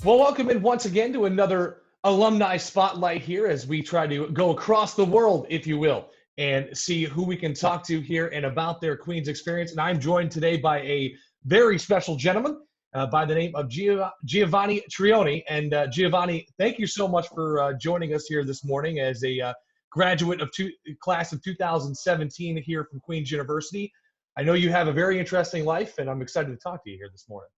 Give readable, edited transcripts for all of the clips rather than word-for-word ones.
Well, welcome in once again to another Alumni Spotlight here as we try to go across the world, if you will, and see who we can talk to here and about their Queens experience. And I'm joined today by a very special gentleman by the name of Giovanni Trione. And Giovanni, thank you so much for joining us here this morning as a graduate of class of 2017 here from Queens University. I know you have a very interesting life, and I'm excited to talk to you here this morning.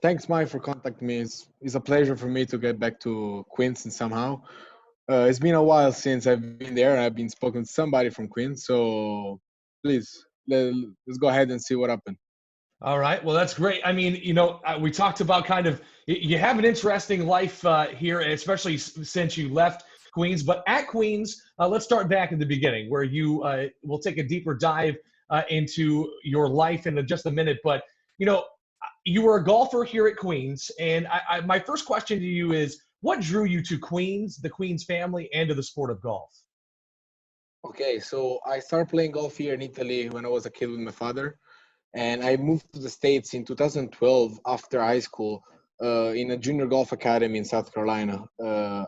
Thanks, Mike, for contacting me. It's a pleasure for me to get back to Queens and somehow. It's been a while since I've been there, and I've been spoken to somebody from Queens. So please, let's go ahead and see what happened. All right. Well, that's great. I mean, we talked about kind of you have an interesting life here, especially since you left Queens. But at Queens, let's start back at the beginning, where you will take a deeper dive into your life in just a minute. But you were a golfer here at Queens, and my first question to you is, what drew you to Queens, the Queens family, and to the sport of golf? Okay, so I started playing golf here in Italy when I was a kid with my father, and I moved to the States in 2012 after high school in a junior golf academy in South Carolina.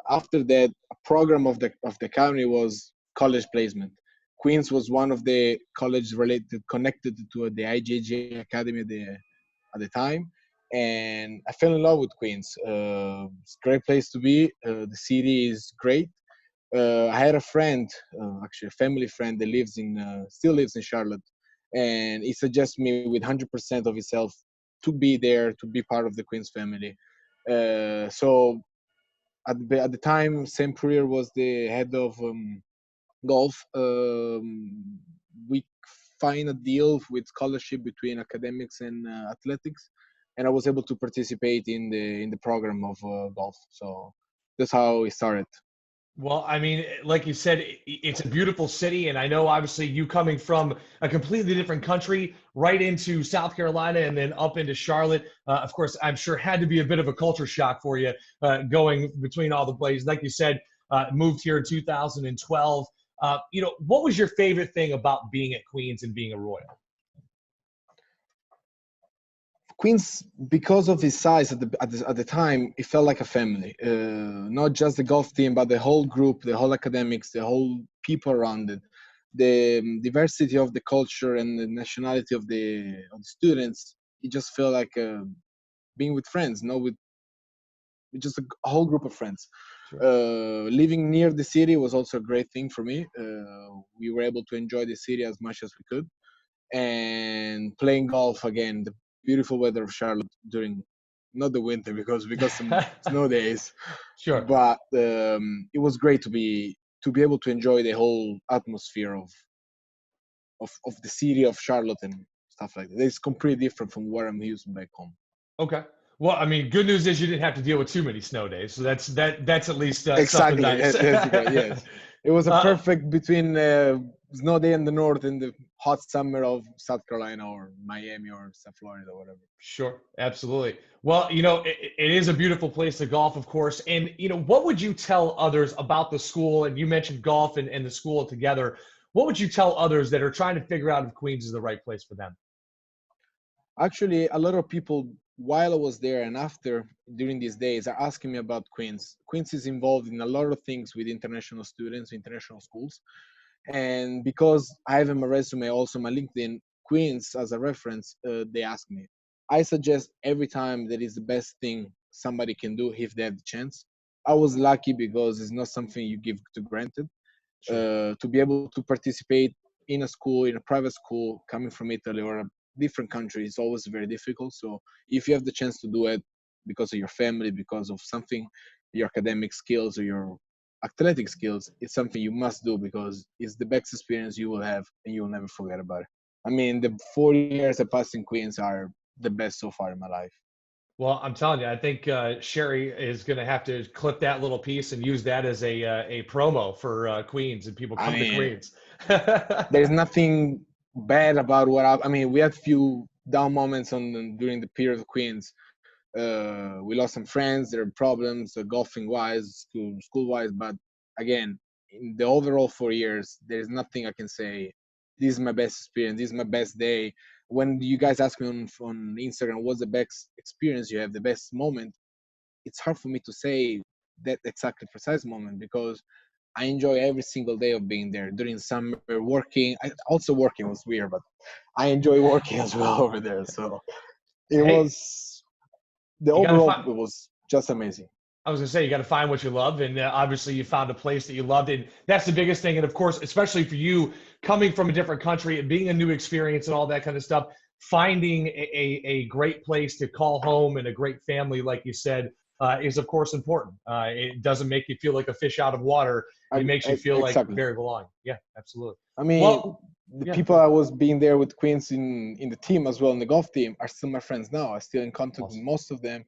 After that, a program of the academy was college placement. Queens was one of the colleges connected to the IJJ Academy at the time, and I fell in love with Queens. It's a great place to be. The city is great. I had a friend, actually a family friend, that still lives in Charlotte, and he suggested me with 100% of himself to be there, to be part of the Queens family. So at the time, Sam Purrier was the head of golf. We find a deal with scholarship between academics and athletics, and I was able to participate in the program of golf. So that's how it started. Well, I mean, like you said, it's a beautiful city, and I know obviously you coming from a completely different country right into South Carolina and then up into Charlotte. Of course, I'm sure had to be a bit of a culture shock for you going between all the places. Like you said, moved here in 2012. What was your favorite thing about being at Queens and being a Royal? Queens, because of its size at the time, it felt like a family. Not just the golf team, but the whole group, the whole academics, the whole people around it, the diversity of the culture and the nationality of the students. It just felt like being with friends, with just a whole group of friends. Sure. Living near the city was also a great thing for me. We were able to enjoy the city as much as we could, and playing golf again. The beautiful weather of Charlotte during not the winter because some snow days. Sure. But it was great to be able to enjoy the whole atmosphere of the city of Charlotte and stuff like that. It's completely different from what I'm used to back home. Okay. Well, I mean, good news is you didn't have to deal with too many snow days, so that's at least exactly. Something nice. Yes, it was a perfect between snow day in the north and the hot summer of South Carolina or Miami or South Florida or whatever. Sure, absolutely. Well, it is a beautiful place to golf, of course. And what would you tell others about the school? And you mentioned golf and the school together. What would you tell others that are trying to figure out if Queens is the right place for them? Actually, a lot of people, while I was there and after, during these days, are asking me about Queens. Queens is involved in a lot of things with international students, international schools. And because I have in my resume, also my LinkedIn, Queens as a reference, they ask me. I suggest every time that is the best thing somebody can do if they have the chance. I was lucky because it's not something you give to granted. Sure. To be able to participate in a school, in a private school, coming from Italy or a different country is always very difficult. So if you have the chance to do it because of your family, because of something, your academic skills or your athletic skills, it's something you must do because it's the best experience you will have and you'll never forget about it. I mean, the 4 years I passed in Queens are the best so far in my life. Well, I'm telling you, I think Sherry is going to have to clip that little piece and use that as a promo for Queens and people come to Queens. There's nothing bad about I mean, we had few down moments during the period of Queens. We lost some friends, there are problems, golfing wise, school wise, but again, in the overall 4 years, there's nothing I can say. This is my best experience. This is my best day. When you guys ask me on Instagram, what's the best experience you have, the best moment? it's hard for me to say that exactly precise moment because I enjoy every single day of being there. During summer, working, also working was weird, but I enjoy working as well over there. So it Hey, was the you got to overall, find. it was just amazing. I was gonna say you got to find what you love, and obviously you found a place that you loved, and that's the biggest thing. And of course, especially for you coming from a different country, it being a new experience and all that kind of stuff, finding a great place to call home and a great family, like you said, is of course important. It doesn't make you feel like a fish out of water. It makes you feel like Exactly. very belonging. Yeah, absolutely. I mean, Well, the yeah, people I was being there with Queens in the team as well, in the golf team, are still my friends now. I'm still in contact with awesome. most of them,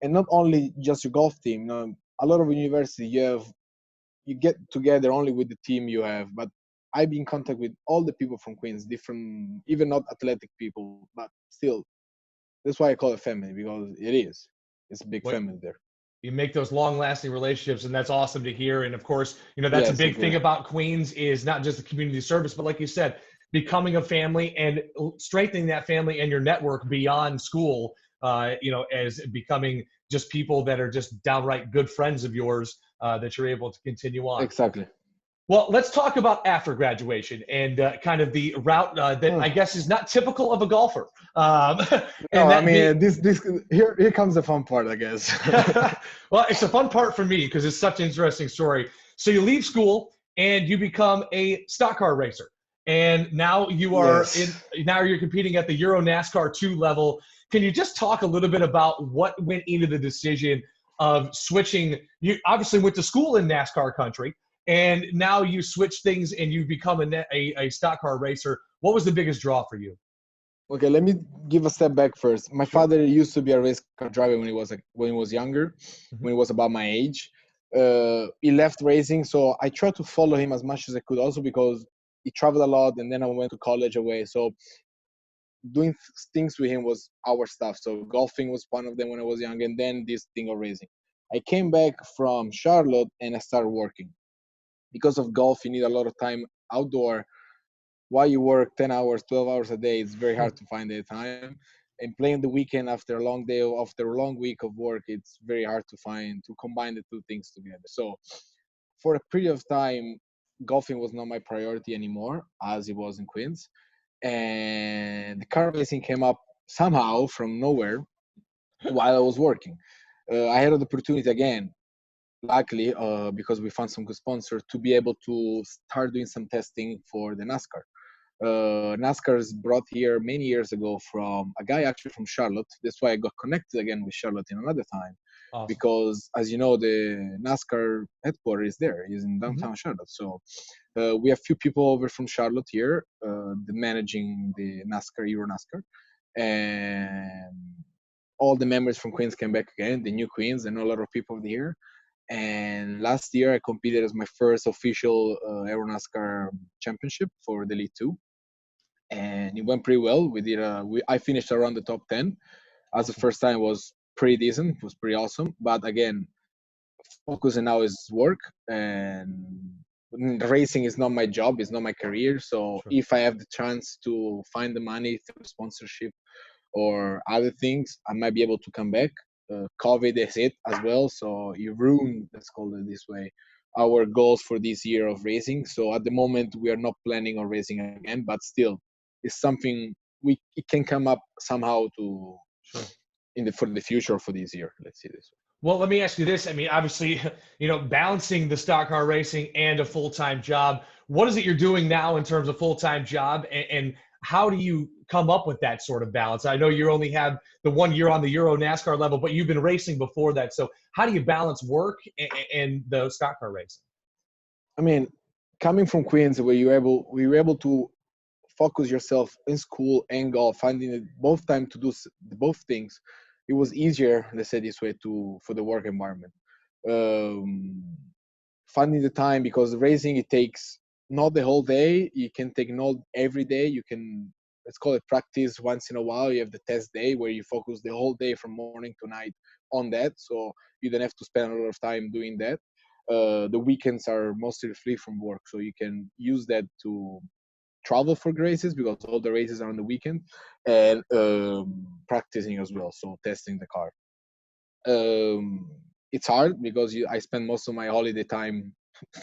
and not only just your golf team. You know, a lot of university you get together only with the team you have, but I be in contact with all the people from Queens, different, even not athletic people, but still. That's why I call it family because it is. It's a big What family there. you make those long lasting relationships, and that's awesome to hear. And of course, that's a Yes, big thing agree. about Queens is not just the community service, but like you said, becoming a family and strengthening that family and your network beyond school, as becoming just people that are just downright good friends of yours, that you're able to continue on. Exactly. Well, let's talk about after graduation and kind of the route that I guess is not typical of a golfer. No, And I that being mean this here comes the fun part, I guess. well, it's a fun part for me because it's such an interesting story. So you leave school and you become a stock car racer, and now you are in. Yes. Now you're competing at the EuroNascar 2 level. Can you just talk a little bit about what went into the decision of switching? You obviously went to school in NASCAR country, and now you switch things and you become a stock car racer. What was the biggest draw for you? Okay, let me give a step back first. My Sure. father used to be a race car driver when he was younger, Mhm. when he was about my age. He left racing, so I tried to follow him as much as I could. Also because he traveled a lot, and then I went to college away. So doing things with him was our stuff. So golfing was one of them when I was young, and then this thing of racing. I came back from Charlotte and I started working. Because of golf, you need a lot of time outdoor while you work 10 hours 12 hours a day. It's very hard to find the time, and playing the weekend after a long day, after a long week of work, it's very hard to combine the two things together. So for a period of time, golfing was not my priority anymore as it was in Queens, and the car racing came up somehow from nowhere while I was working. I had the opportunity again, luckily, because we found some good sponsors, to be able to start doing some testing for the NASCAR. NASCAR is brought here many years ago from a guy actually from Charlotte. That's why I got connected again with Charlotte in another time, Awesome. because as you know, the NASCAR headquarters is there. He's in Hmm. downtown Charlotte. So we have few people over from Charlotte here, managing the NASCAR, EuroNascar, and all the members from Queens came back again, the new Queens, and a lot of people over here. And last year, I competed as my first official EuroNascar championship for the Elite Two, and it went pretty well. I finished around the top 10. As the Awesome. first time was pretty decent, it was pretty awesome. But again, focusing now is work, and racing is not my job, it's not my career. So Sure. if I have the chance to find the money through sponsorship or other things, I might be able to come back. COVID is it as well, so you ruined, let's call it this way, our goals for this year of racing. So at the moment, we are not planning on racing again, but still, it's something it can come up somehow to Sure. for the future for this year. Let's see this. Well, let me ask you this. I mean, obviously, balancing the stock car racing and a full-time job. What is it you're doing now in terms of full-time job, and how do you come up with that sort of balance? I know you only had the 1 year on the Euro NASCAR level, but you've been racing before that. So how do you balance work and the stock car racing? I mean, coming from Queens, where you're able to focus yourself in school and golf, finding both time to do both things, it was easier, let's say this way, for the work environment. Um, Finding the time, because racing, it takes not the whole day. You can take not every day. You can, let's call it, practice once in a while. You have the test day where you focus the whole day from morning to night on that, so you don't have to spend a lot of time doing that. The weekends are mostly free from work, so you can use that to travel for races, because all the races are on the weekend, and practicing as well, so testing the car. Um, it's hard because I spend most of my holiday time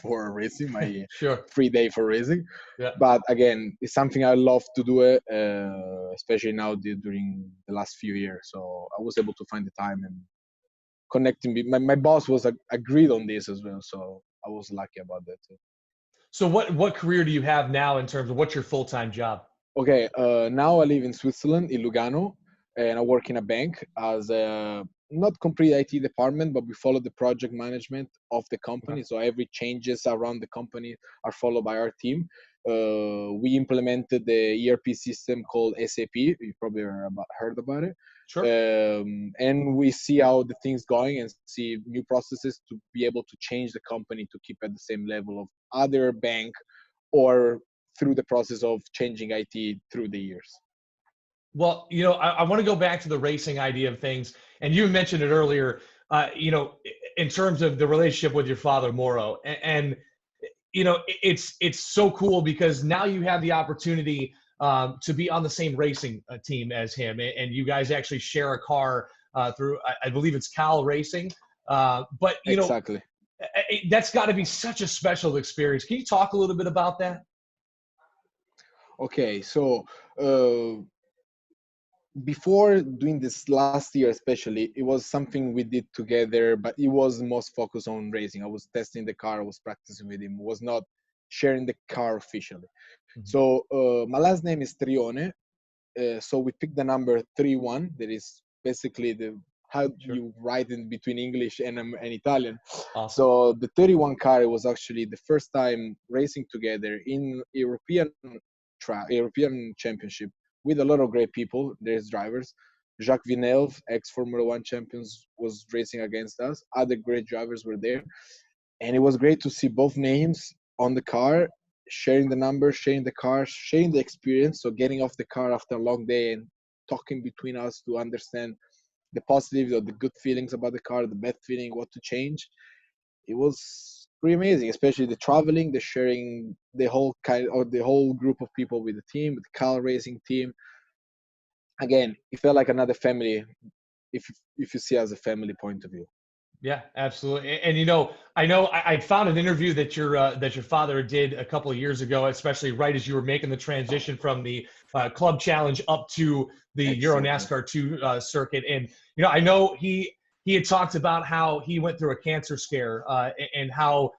for racing, my Sure. free day for racing. Yeah. But again, it's something I love to do it, especially now during the last few years. So I was able to find the time and connecting. My boss was agreed on this as well, so I was lucky about that too. So what career do you have now in terms of what's your full-time job? Okay, now I live in Switzerland, in Lugano, and I work in a bank as a not complete IT department, but we follow the project management of the Okay. company. So every changes around the company are followed by our team. We implemented the ERP system called SAP. You probably heard about it. Sure. And we see how the things going and see new processes to be able to change the company to keep at the same level of other bank or through the process of changing IT through the years. Well, I want to go back to the racing idea of things, and you mentioned it earlier. In terms of the relationship with your father, Moro, and it's so cool because now you have the opportunity to be on the same racing team as him, and you guys actually share a car through, I believe it's Cal Racing. But Exactly. that's got to be such a special experience. Can you talk a little bit about that? Okay, so uh, before doing this last year, especially, it was something we did together, but it was most focused on racing. I was testing the car, I was practicing with him, was not sharing the car officially. Mhm. So my last name is Trione. So we picked the number 31. That is basically the how Sure. you write in between English and Italian. Awesome. So the 31 car was actually the first time racing together in European Championship with a lot of great people. There's drivers. Jacques Villeneuve, ex Formula One champions, was racing against us. Other great drivers were there, and it was great to see both names on the car, sharing the numbers, sharing the car, sharing the experience. So getting off the car after a long day and talking between us to understand the positives or the good feelings about the car, the bad feeling, what to change. It was pretty amazing, especially the traveling, the sharing, the whole kind or the whole group of people with the team, with the car racing team. Again, it felt like another family if you see as a family point of view. Yeah, absolutely. And I know I found an interview that your father did a couple of years ago, especially right as you were making the transition from the Club Challenge up to the Exactly. EuroNascar 2 circuit. And I know he had talked about how he went through a cancer scare and how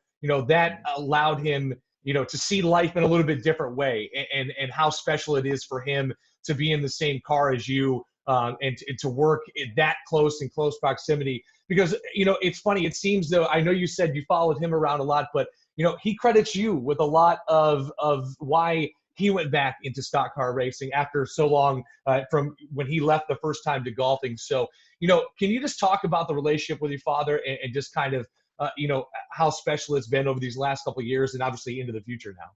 that allowed him to see life in a little bit different way, and how special it is for him to be in the same car as you, and to work that close in close proximity. Because it's funny, it seems though, I know you said you followed him around a lot, but he credits you with a lot of why he went back into stock car racing after so long, from when he left the first time to golfing. So can you just talk about the relationship with your father, and just kind of how special it's been over these last couple of years, and obviously into the future now?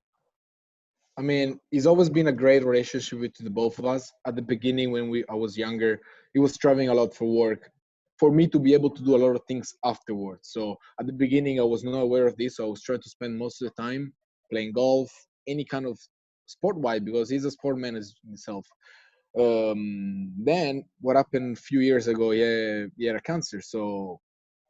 I mean, it's always been a great relationship with the both of us. At the beginning, when I was younger, he was traveling a lot for work. For me to be able to do a lot of things afterwards. So at the beginning, I was not aware of this. So I was trying to spend most of the time playing golf, any kind of sport wide, because he's a sportman as himself. Then what happened a few years ago? Yeah, he had a cancer. So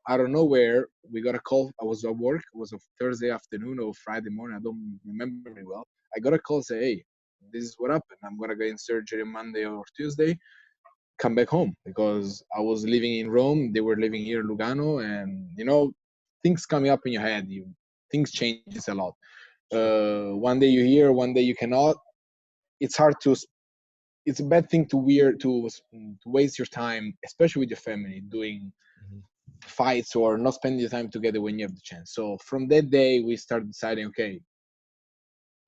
out of nowhere, we got a call. I was at work. It was a Thursday afternoon or Friday morning. I don't remember very well. I got a call say, "Hey, this is what happened. I'm gonna go in surgery Monday or Tuesday. Come back home," because I was living in Rome. They were living here in Lugano, and things coming up in your head. Things changes a lot. Sure. One day you hear, one day you cannot. It's hard to. It's a bad thing to waste your time, especially with your family, doing Mhm. fights or not spending the time together when you have the chance. So from that day, we started deciding, okay,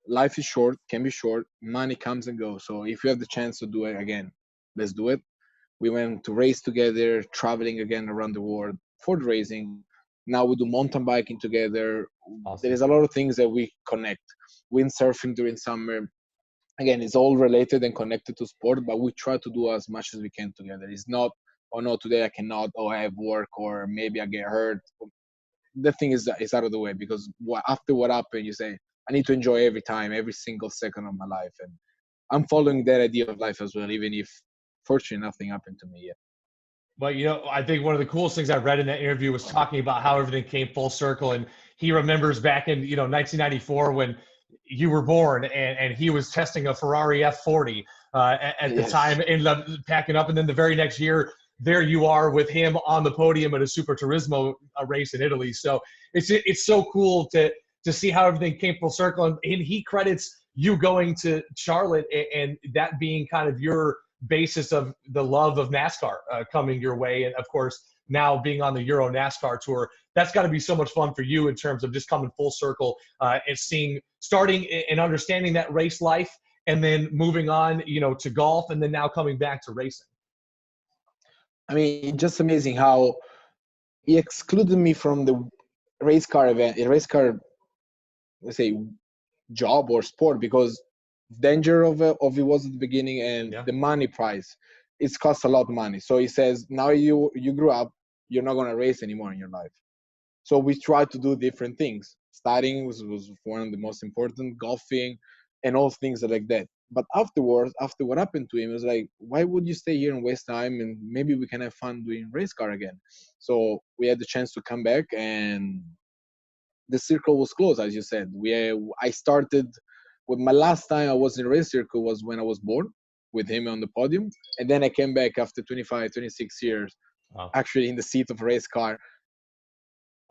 life is short, can be short, money comes and goes. So if you have the chance to do it again, let's do it. We went to race together, traveling again around the world for the racing. Now we do mountain biking together. There Awesome. is a lot of things that we connect. Windsurfing during summer. Again, it's all related and connected to sport, but we try to do as much as we can together. It's not, oh no, today I cannot, oh I have work, or maybe I get hurt. The thing is out of the way because after what happened, you say I need to enjoy every time, every single second of my life, and I'm following that idea of life as well, even if fortunately nothing happened to me yet. Well, I think one of the coolest things I read in that interview was talking about how everything came full circle. And he remembers back in, 1994 when you were born and he was testing a Ferrari F40 at the Yes. time, ended up packing up. And then the very next year, there you are with him on the podium at a Super Turismo race in Italy. So it's so cool to see how everything came full circle. And he credits you going to Charlotte and that being kind of your basis of the love of NASCAR coming your way. And of course, now being on the EuroNascar tour, that's got to be so much fun for you in terms of just coming full circle and starting and understanding that race life and then moving on, to golf and then now coming back to racing. I mean, just amazing how he excluded me from the race car event, a race car, let's say, job or sport, because danger of it was at the beginning, and Yeah. the money prize, it's cost a lot of money. So he says, now you grew up, you're not going to race anymore in your life. So we tried to do different things. Studying was one of the most important, golfing and all things like that. But afterwards, after what happened to him, it was like, why would you stay here and waste time, and maybe we can have fun doing race car again. So we had the chance to come back, and the circle was closed, as you said. I started with my last time I was in race circle was when I was born with him on the podium, and then I came back after 25, 26 years, Wow. actually in the seat of a race car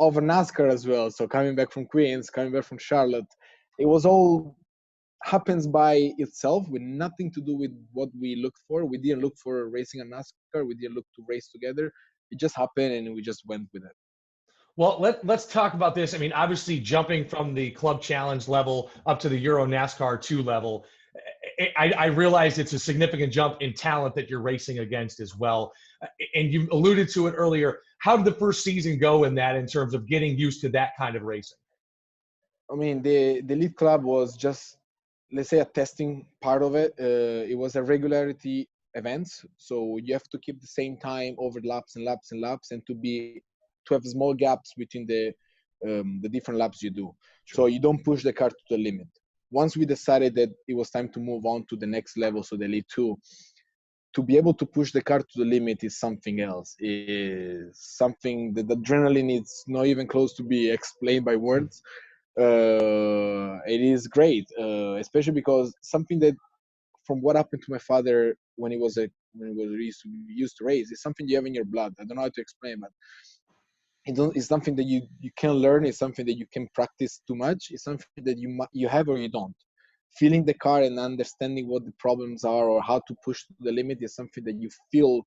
of a NASCAR as well. So coming back from Queens, coming back from Charlotte, it was all happens by itself with nothing to do with what we looked for. We didn't look for racing a NASCAR. We didn't look to race together. It just happened, and we just went with it. Well, let's talk about this. I mean, obviously, jumping from the Club Challenge level up to the Euro NASCAR 2 level, I realize it's a significant jump in talent that you're racing against as well. And you alluded to it earlier. How did the first season go in that in terms of getting used to that kind of racing? I mean, the lead club was just, let's say, a testing part of it. It was a regularity events, so you have to keep the same time over laps and laps and laps, and to have small gaps between the different laps you do. So you don't push the car to the limit. Once we decided that it was time to move on to the next level, so the lead two, to be able to push the car to the limit is something else. Is something that the adrenaline is not even close to be explained by words. It is great, especially because something that, from what happened to my father when he used to race, is something you have in your blood. I don't know how to explain, but it's something that you can learn. It's something that you can practice too much. It's something that you have or you don't. Feeling the car and understanding what the problems are or how to push to the limit is something that you feel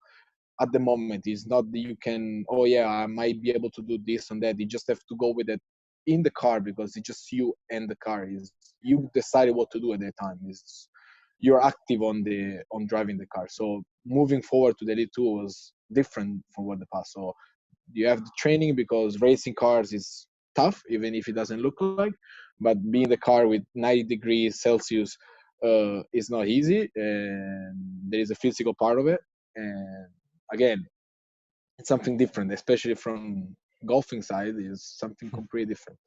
at the moment. It's not that you can, oh yeah, I might be able to do this and that. You just have to go with it in the car, because it's just you and the car. Is you decided what to do at that time. Is you're active on driving the car. So moving forward to the Elite 2 was different from what the past. So you have the training, because racing cars is tough, even if it doesn't look like. But being the car with 90 degrees Celsius is not easy, and there is a physical part of it. And again, it's something different, especially from golfing side, is something completely different.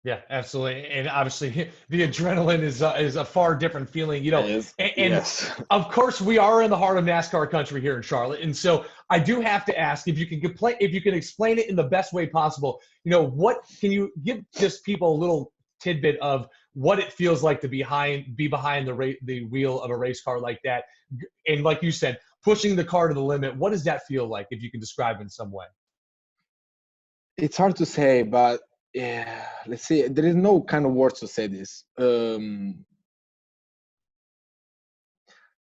Yeah, absolutely, and obviously the adrenaline is a far different feeling, Yes, And yes. of course, we are in the heart of NASCAR country here in Charlotte, and so I do have to ask if you can explain it in the best way possible. What can you give just people a little tidbit of what it feels like to be behind the wheel of a race car like that, and like you said, pushing the car to the limit. What does that feel like, if you can describe in some way? It's hard to say, but yeah, let's see. There is no kind of words to say this. I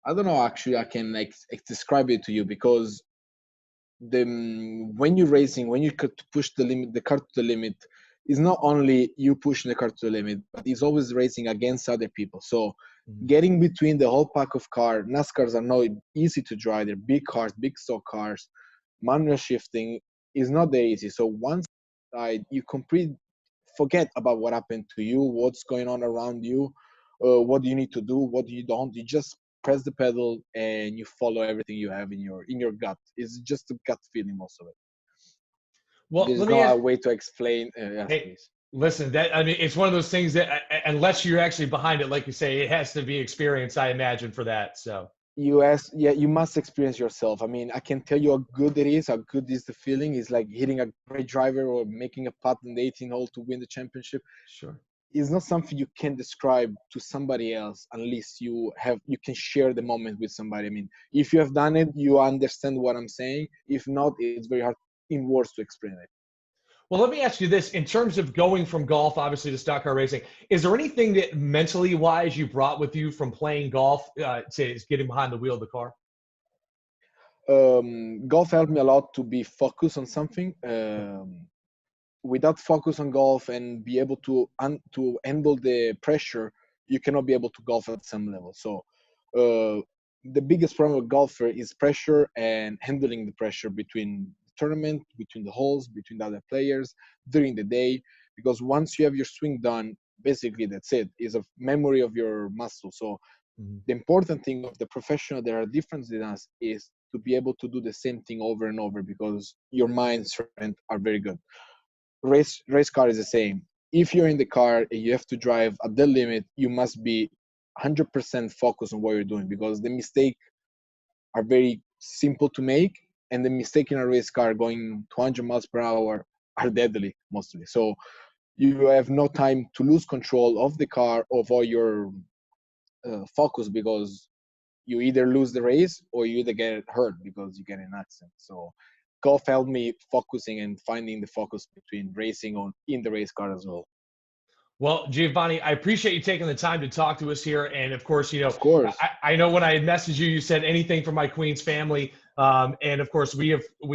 don't know. Actually, I can describe it to you, because when you're racing, when you could push the car to the limit, it's not only you pushing the car to the limit, but it's always racing against other people. So getting between the whole pack of cars, NASCARs are not easy to drive. They're big cars, big stock cars. Manual shifting is not that easy. So once you complete forget about what happened to you, what's going on around you, what do you need to do, what do you don't. You just press the pedal and you follow everything you have in your gut. It's just a gut feeling, most of it. Well, There's let me no ask. way to explain. Yes, Hey, please. listen, it's one of those things that unless you're actually behind it, like you say, it has to be experience, I imagine, for that. So you must experience yourself. I mean, I can tell you how good it is, how good is the feeling. It's like hitting a great driver or making a putt in the 18 hole to win the championship. Sure. It's not something you can describe to somebody else unless you can share the moment with somebody. I mean, if you have done it, you understand what I'm saying. If not, it's very hard in words to explain it. Well, let me ask you this. In terms of going from golf, obviously, to stock car racing, is there anything that mentally wise you brought with you from playing golf to getting behind the wheel of the car? Golf helped me a lot to be focused on something. Without focus on golf and be able to handle the pressure, you cannot be able to golf at some level. So the biggest problem with golfer is pressure and handling the pressure between the tournament, between the holes, between the other players during the day. Because once you have your swing done, basically that's it. It's a memory of your muscle. So the important thing of the professional that are different than us is to be able to do the same thing over and over, because your mind strength are very good. Race car is the same. If you're in the car and you have to drive at the limit, you must be 100% focused on what you're doing, because the mistake are very simple to make, and the mistake in a race car going 200 miles per hour are deadly mostly. So you have no time to lose control of the car, of all your focus, because you either lose the race or you either get hurt because you get in an accident. So golf helped me focusing and finding the focus between racing on in the race car as well. Well, Giovanni, I appreciate you taking the time to talk to us here. And of course, Of course. I know when I had messaged you, you said anything for my Queens family. And of course, we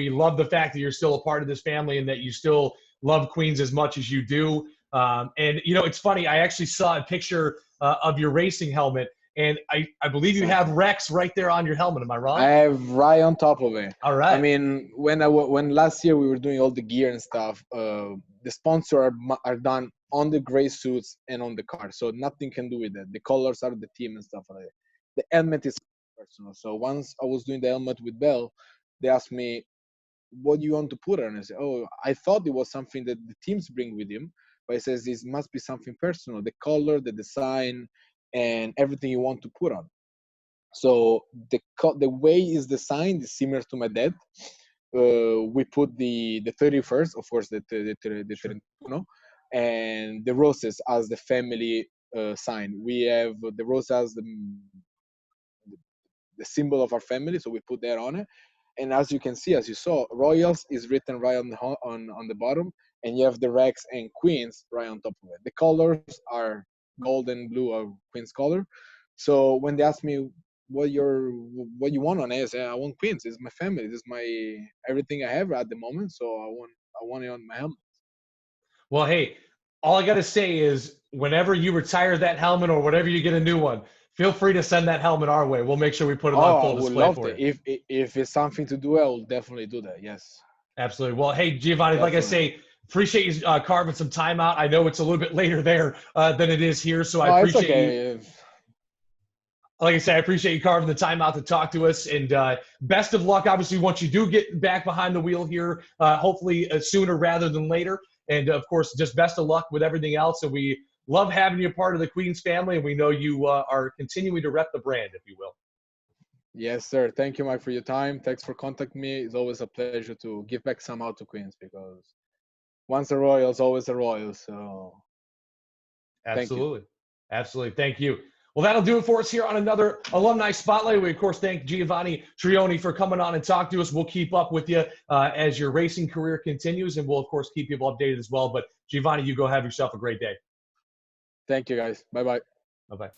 love the fact that you're still a part of this family and that you still love Queens as much as you do. And it's funny. I actually saw a picture of your racing helmet, and I believe you have Rex right there on your helmet. Am I wrong? I have right on top of it. All right. I mean, when last year we were doing all the gear and stuff, the sponsor are done on the gray suits and on the car, so nothing can do with that. The colors are the team and stuff like that. The helmet is personal. So once I was doing the helmet with Bell, they asked me, "What do you want to put on?" I said, "Oh, I thought it was something that the teams bring with him, but it says this must be something personal. The color, the design, and everything you want to put on." So the way is designed is similar to my dad. We put the 31st, of course, the 31, and the roses as the family sign. We have the rose as the symbol of our family, so we put that on it. And as you can see, as you saw, Royals is written right on the bottom, and you have the Rex and Queens right on top of it. The colors are gold and blue, or Queens color. So when they ask me what you want on it, I say I want Queens. It's my family. This is my everything I have at the moment. So I want it on my helmet. Well, hey, all I got to say is whenever you retire that helmet or whenever you get a new one, feel free to send that helmet our way. We'll make sure we put it on Oh, I full would display love for to. you. If it's something to do, I will definitely do that. Yes, Absolutely. Well, hey, Giovanni, like I definitely. say, appreciate you carving some time out. I know it's a little bit later there than it is here, so I No, it's appreciate you. okay. Like I say, I appreciate you carving the time out to talk to us, and best of luck. Obviously, once you do get back behind the wheel here, hopefully sooner rather than later. And of course, just best of luck with everything else. And we love having you part of the Queens family, and we know you are continuing to rep the brand, if you will. Yes, sir. Thank you, Mike, for your time. Thanks for contacting me. It's always a pleasure to give back somehow to Queens, because once a Royals, always a Royal. So thank you. Absolutely. Absolutely. Thank you. Well, that'll do it for us here on another Alumni Spotlight. We, of course, thank Giovanni Trione for coming on and talk to us. We'll keep up with you as your racing career continues, and we'll, of course, keep people updated as well. But, Giovanni, you go have yourself a great day. Thank you, guys. Bye-bye. Bye-bye.